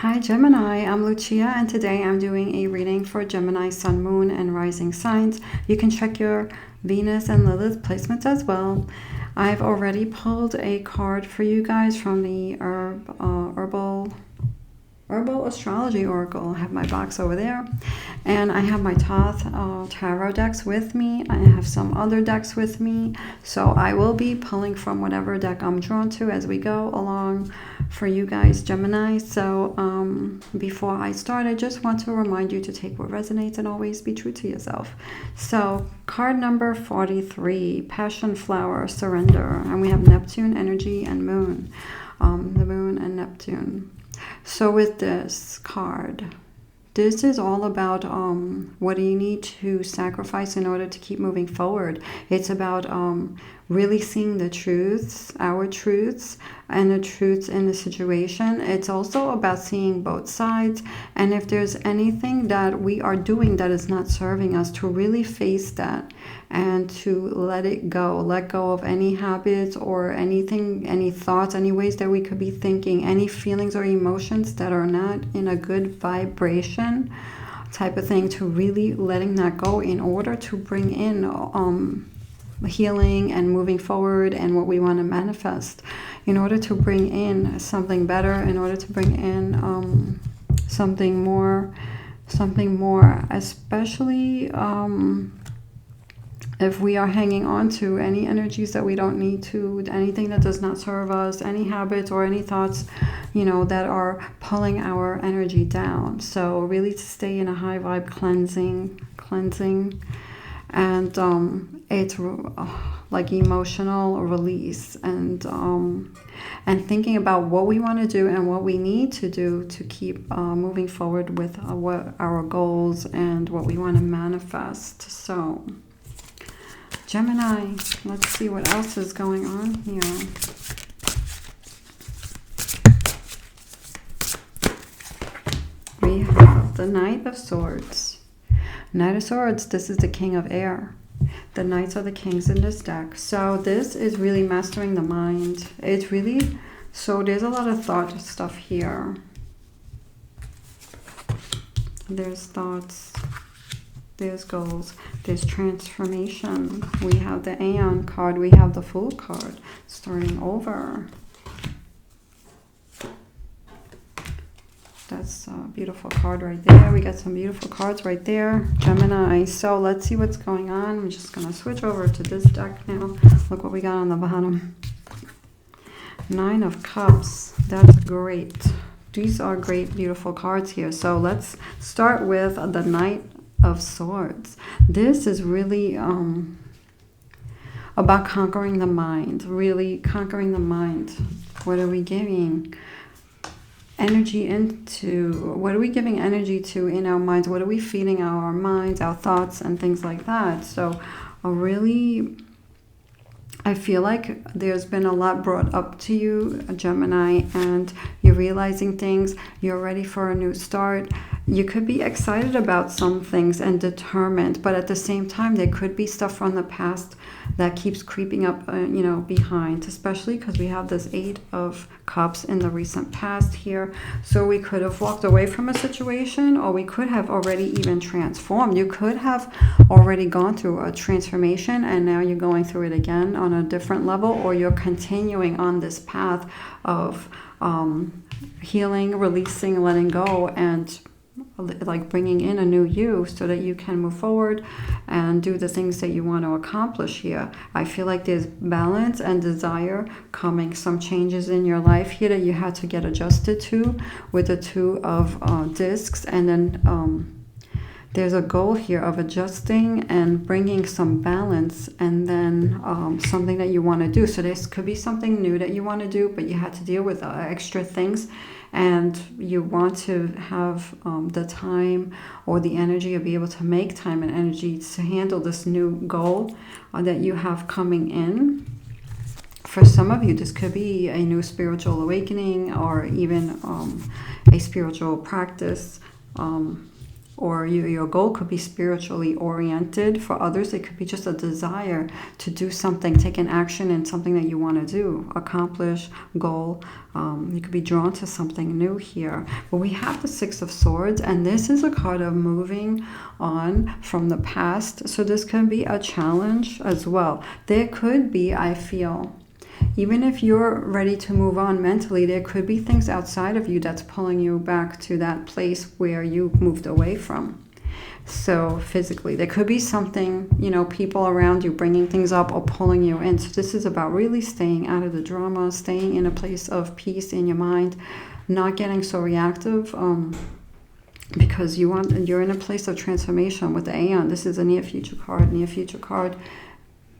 Hi Gemini, I'm Lucia and today I'm doing a reading for Gemini Sun, Moon, and Rising signs. You can check your Venus and Lilith placements as well. I've already pulled a card for you guys from the Herbal Astrology Oracle. I have my box over there, and I have my Thoth tarot decks with me. I have some other decks with me, so I will be pulling from whatever deck I'm drawn to as we go along for you guys, Gemini. So before I start, I just want to remind you to take what resonates and always be true to yourself. So card number 43, Passion Flower, Surrender, and we have Neptune energy and Moon, the Moon and Neptune. So with this card, this is all about what do you need to sacrifice in order to keep moving forward. It's about really seeing the truths, our truths, and the truths in the situation. It's also about seeing both sides, and if there's anything that we are doing that is not serving us, to really face that and to let it go. Let go of any habits or anything, any thoughts, any ways that we could be thinking, any feelings or emotions that are not in a good vibration type of thing, to really letting that go in order to bring in healing and moving forward and what we want to manifest, in order to bring in something better, in order to bring in something more, especially if we are hanging on to any energies that we don't need to, anything that does not serve us, any habits or any thoughts, that are pulling our energy down. So really to stay in a high vibe cleansing, and it's like emotional release, and thinking about what we want to do and what we need to do to keep moving forward with what our goals and what we want to manifest. So Gemini, let's see what else is going on here. We have the Knight of Swords. Knight of Swords, this is the King of Air. The Knights are the kings in this deck. So this is really mastering the mind. It's really, so there's a lot of thought stuff here. There's thoughts. There's goals, there's transformation. We have the Aeon card, we have the Fool card, starting over. That's a beautiful card right there. We got some beautiful cards right there, Gemini. So let's see what's going on. I'm just going to switch over to this deck now. Look what we got on the bottom. Nine of Cups, that's great. These are great, beautiful cards here. So let's start with the Knight of Swords. This is really about conquering the mind, really conquering the mind. What are we giving energy into? What are we giving energy to in our minds? What are we feeding our minds, our thoughts, and things like that? So really, I feel like there's been a lot brought up to you, Gemini, and you're realizing things. You're ready for a new start. You could be excited about some things and determined, but at the same time, there could be stuff from the past that keeps creeping up, behind, especially because we have this Eight of Cups in the recent past here. So we could have walked away from a situation, or we could have already even transformed. You could have already gone through a transformation, and now you're going through it again on a different level, or you're continuing on this path of healing, releasing, letting go, and like bringing in a new you so that you can move forward and do the things that you want to accomplish here. I feel like there's balance and desire coming, some changes in your life here that you had to get adjusted to with the Two of Discs, and then there's a goal here of adjusting and bringing some balance, and then something that you want to do. So this could be something new that you want to do, but you had to deal with extra things, and you want to have the time or the energy, or be able to make time and energy to handle this new goal that you have coming in. For some of you, this could be a new spiritual awakening, or even a spiritual practice, or your goal could be spiritually oriented. For others, it could be just a desire to do something, take an action in something that you want to do, accomplish, goal. You could be drawn to something new here. But we have the Six of Swords, and this is a card of moving on from the past. So this can be a challenge as well. There could be, I feel, even if you're ready to move on mentally, there could be things outside of you that's pulling you back to that place where you moved away from. So physically, there could be something, people around you bringing things up or pulling you in. So this is about really staying out of the drama, staying in a place of peace in your mind, not getting so reactive, because you're in a place of transformation with the Aeon. This is a near future card.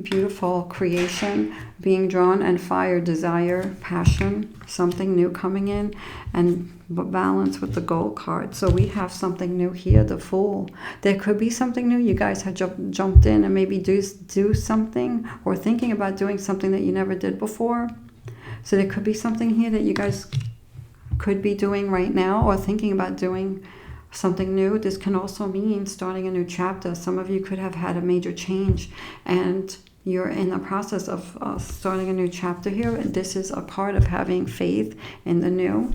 Beautiful creation, being drawn, and fire, desire, passion, something new coming in, and balance with the Gold card. So we have something new here, the Fool. There could be something new. You guys have jumped in and maybe do something, or thinking about doing something that you never did before. So there could be something here that you guys could be doing right now, or thinking about doing something new. This can also mean starting a new chapter. Some of you could have had a major change and you're in the process of starting a new chapter here. This is a part of having faith in the new.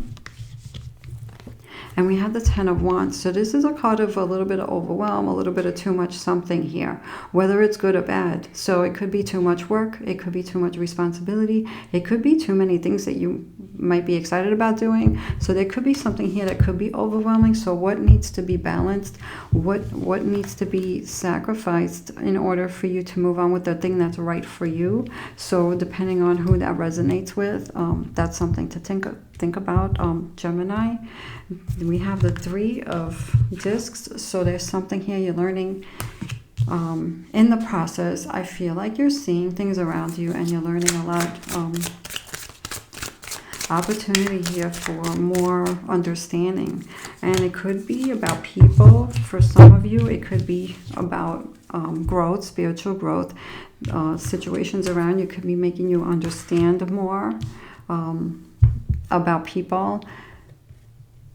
And we have the Ten of Wands. So this is a card of a little bit of overwhelm, a little bit of too much something here, whether it's good or bad. So it could be too much work. It could be too much responsibility. It could be too many things that you might be excited about doing. So there could be something here that could be overwhelming. So what needs to be balanced? What needs to be sacrificed in order for you to move on with the thing that's right for you? So depending on who that resonates with, that's something to think about. Gemini, we have the Three of Discs. So there's something here you're learning in the process. I feel like you're seeing things around you and you're learning a lot. Opportunity here for more understanding, and it could be about people. For some of you, it could be about growth, spiritual growth. Situations around you could be making you understand more about people.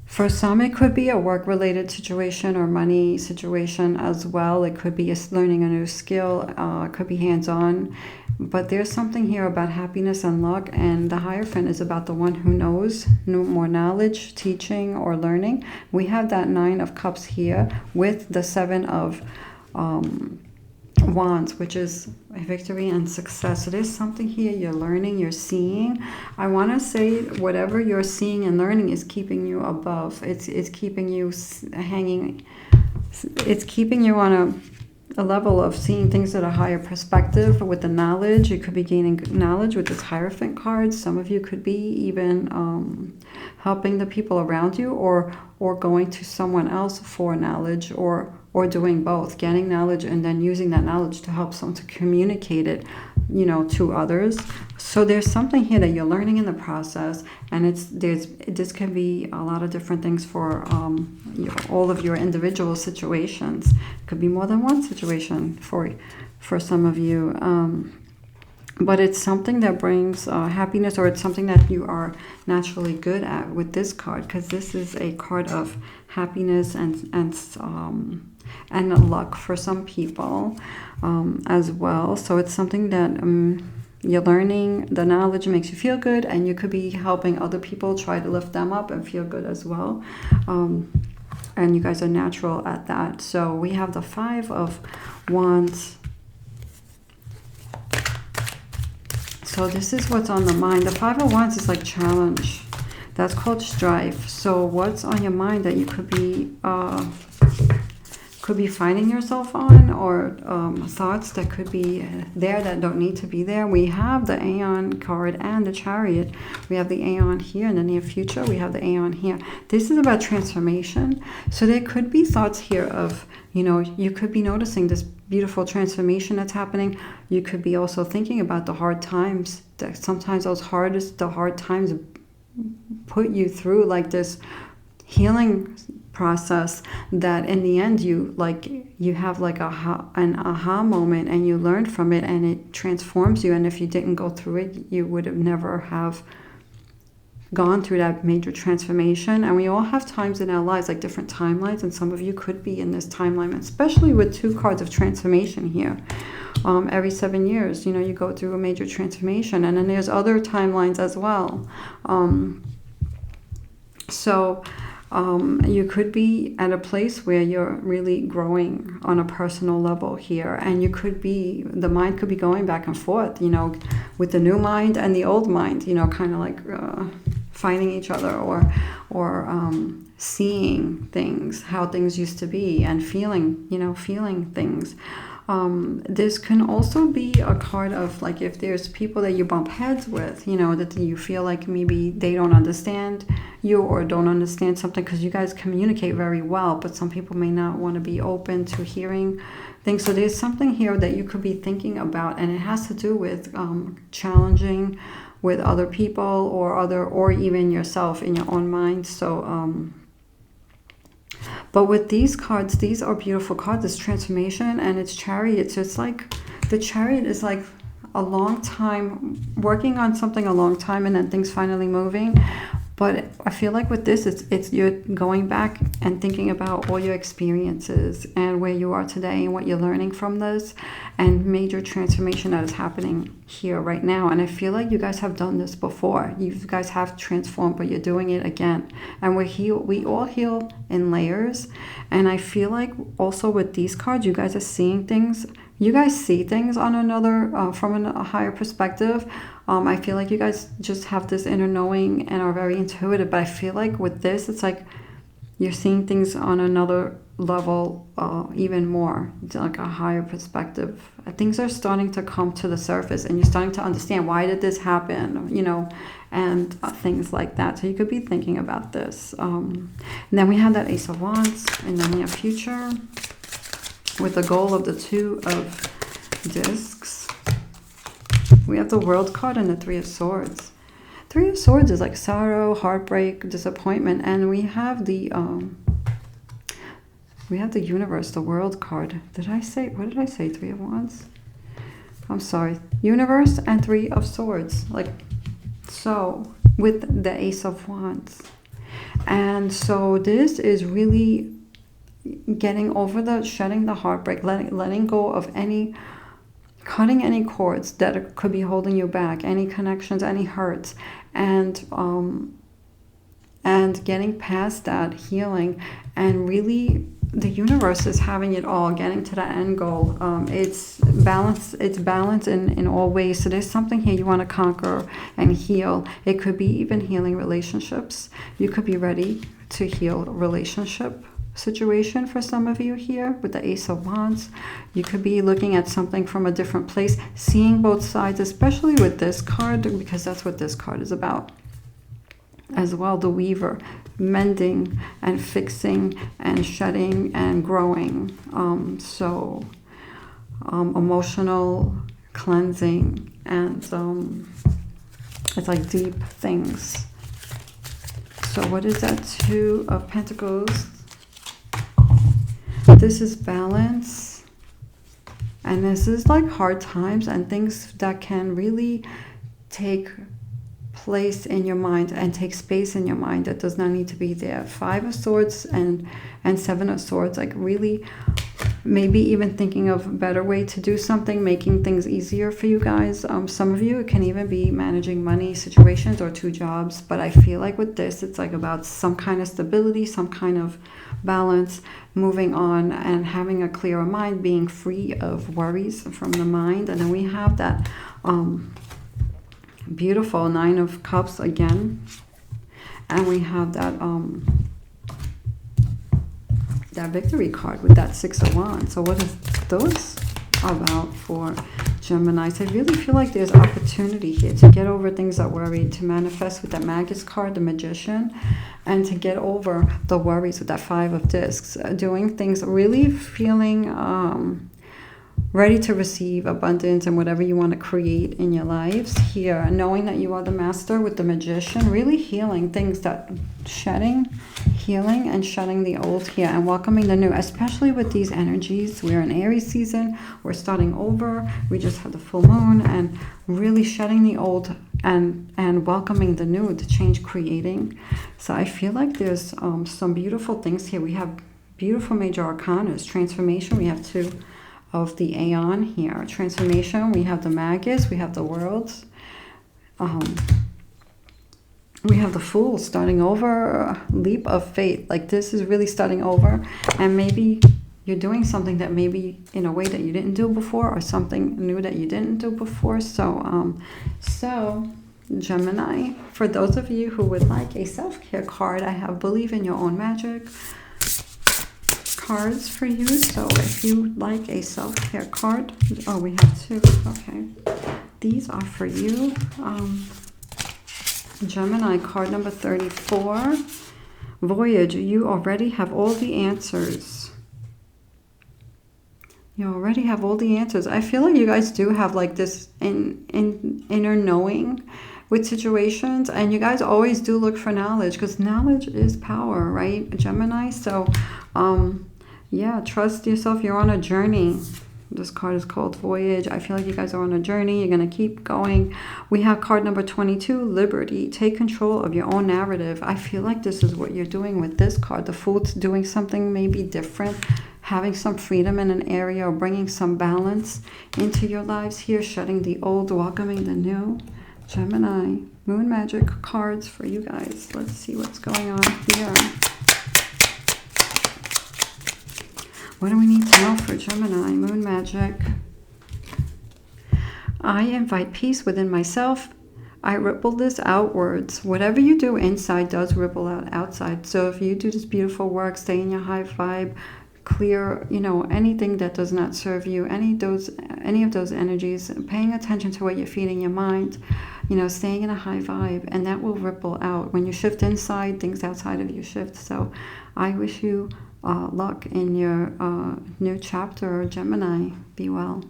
For some, it could be a work-related situation or money situation as well. It could be learning a new skill. It could be hands-on. But there's something here about happiness and luck, and the Hierophant is about the one who knows more knowledge, teaching, or learning. We have that Nine of Cups here with the Seven of Wands, which is victory and success. So there's something here you're learning, you're seeing. I want to say whatever you're seeing and learning is keeping you above. It's keeping you hanging. It's keeping you on a level of seeing things at a higher perspective with the knowledge. You could be gaining knowledge with this Hierophant card. Some of you could be even helping the people around you, or going to someone else for knowledge, or doing both, getting knowledge and then using that knowledge to help someone to communicate it, to others. So there's something here that you're learning in the process, and this can be a lot of different things for all of your individual situations. It could be more than one situation for some of you. But it's something that brings happiness, or it's something that you are naturally good at with this card, because this is a card of happiness and luck for some people as well. So it's something that you're learning. The knowledge makes you feel good, and you could be helping other people try to lift them up and feel good as well. And you guys are natural at that. So we have the Five of Wands. So this is what's on the mind. The Five of Wands is like challenge. That's called strife. So what's on your mind that you could be finding yourself on, or thoughts that could be there that don't need to be there. We have the Aeon card and the Chariot. We have the Aeon here in the near future. We have the Aeon here. This is about transformation. So there could be thoughts here of, you could be noticing this beautiful transformation that's happening. You could be also thinking about the hard times, that sometimes the hard times put you through like this healing process, that in the end you have like an aha moment, and you learn from it, and it transforms you. And if you didn't go through it, you would have never have gone through that major transformation. And we all have times in our lives, like different timelines, and some of you could be in this timeline, especially with 2 cards of transformation here. Every 7 years, you know, you go through a major transformation, and then there's other timelines as well. You could be at a place where you're really growing on a personal level here, and the mind could be going back and forth, you know, with the new mind and the old mind, you know, kind of like fighting each other, or seeing things, how things used to be, and feeling things. This can also be a card of, like, if there's people that you bump heads with, you know, that you feel like maybe they don't understand you or don't understand something, because you guys communicate very well, but some people may not want to be open to hearing things. So there's something here that you could be thinking about, and it has to do with challenging with other people, or even yourself in your own mind. So but with these cards, these are beautiful cards. It's transformation, and it's Chariot. So it's like the Chariot is like a long time, working on something a long time, and then things finally moving. But I feel like with this, it's you're going back and thinking about all your experiences and where you are today and what you're learning from this, and major transformation that is happening here right now. And I feel like you guys have done this before. You guys have transformed, but you're doing it again. And we all heal in layers. And I feel like also with these cards, you guys are seeing things. You guys see things on another, from a higher perspective. I feel like you guys just have this inner knowing and are very intuitive. But I feel like with this, it's like you're seeing things on another level, even more. It's like a higher perspective. Things are starting to come to the surface, and you're starting to understand, why did this happen, you know, and things like that. So you could be thinking about this. And then we have that Ace of Wands in the near future, with the goal of the 2 of Discs. We have the World card and the 3 of Swords. 3 of Swords is like sorrow, heartbreak, disappointment, and we have the Universe, the World card. What did I say? 3 of Wands? I'm sorry. Universe and 3 of Swords. Like, so with the Ace of Wands. And so this is really getting over shedding the heartbreak, letting go of cutting any cords that could be holding you back, any connections, any hurts, and getting past that, healing, and really the universe is having it all, getting to the end goal. It's balance in all ways. So there's something here you want to conquer and heal. It could be even healing relationships. You could be ready to heal a relationship situation for some of you here with the Ace of Wands. You could be looking at something from a different place, seeing both sides, especially with this card, because that's what this card is about as well. The Weaver, mending and fixing and shedding and growing. Emotional cleansing, and it's like deep things. So what is that 2 of Pentacles? This is balance, and this is like hard times and things that can really take place in your mind and take space in your mind that does not need to be there. 5 of Swords and 7 of Swords, like really maybe even thinking of a better way to do something, making things easier for you guys. Some of you, it can even be managing money situations or 2 jobs. But I feel like with this, it's like about some kind of stability, some kind of balance, moving on and having a clearer mind, being free of worries from the mind. And then we have that beautiful 9 of Cups again, and we have that that Victory card with that 6 of Wands. So what is those about for Geminis? I really feel like there's opportunity here to get over things that worry, to manifest with that Magus card, the Magician, and to get over the worries with that 5 of Discs. Doing things, really feeling ready to receive abundance and whatever you want to create in your lives here. Knowing that you are the Master with the Magician, really healing things, that healing and shedding the old here and welcoming the new, especially with these energies. We're in Aries season. We're starting over. We just had the full moon, and really shedding the old and welcoming the new, the change, creating. So I feel like there's some beautiful things here. We have beautiful major arcanas. Transformation, we have two of the Aeon here. Transformation, we have the Magus, we have the Worlds. We have the Fool, starting over, leap of faith. Like this is really starting over, and maybe you're doing something that maybe in a way that you didn't do before, or something new that you didn't do before. So Gemini, for those of you who would like a self-care card, I have Believe in Your Own Magic cards for you. So if you like a self-care card, oh, we have two. Okay, these are for you. Gemini, card number 34, Voyage. You already have all the answers. You already have all the answers. I feel like you guys do have like this inner knowing with situations, and you guys always do look for knowledge, because knowledge is power, right, Gemini? So yeah, trust yourself. You're on a journey. This card is called Voyage. I feel like you guys are on a journey. You're going to keep going. We have card number 22, Liberty. Take control of your own narrative. I feel like this is what you're doing with this card. The Fool's doing something maybe different, having some freedom in an area, or bringing some balance into your lives here, shutting the old, welcoming the new. Gemini, Moon Magic cards for you guys. Let's see what's going on here. What do we need to know for Gemini, Moon Magic? I invite peace within myself. I ripple this outwards. Whatever you do inside does ripple out outside. So if you do this beautiful work, stay in your high vibe, clear, anything that does not serve you, any of those energies, paying attention to what you're feeding your mind, staying in a high vibe, and that will ripple out. When you shift inside, things outside of you shift. So I wish you luck in your new chapter, Gemini. Be well.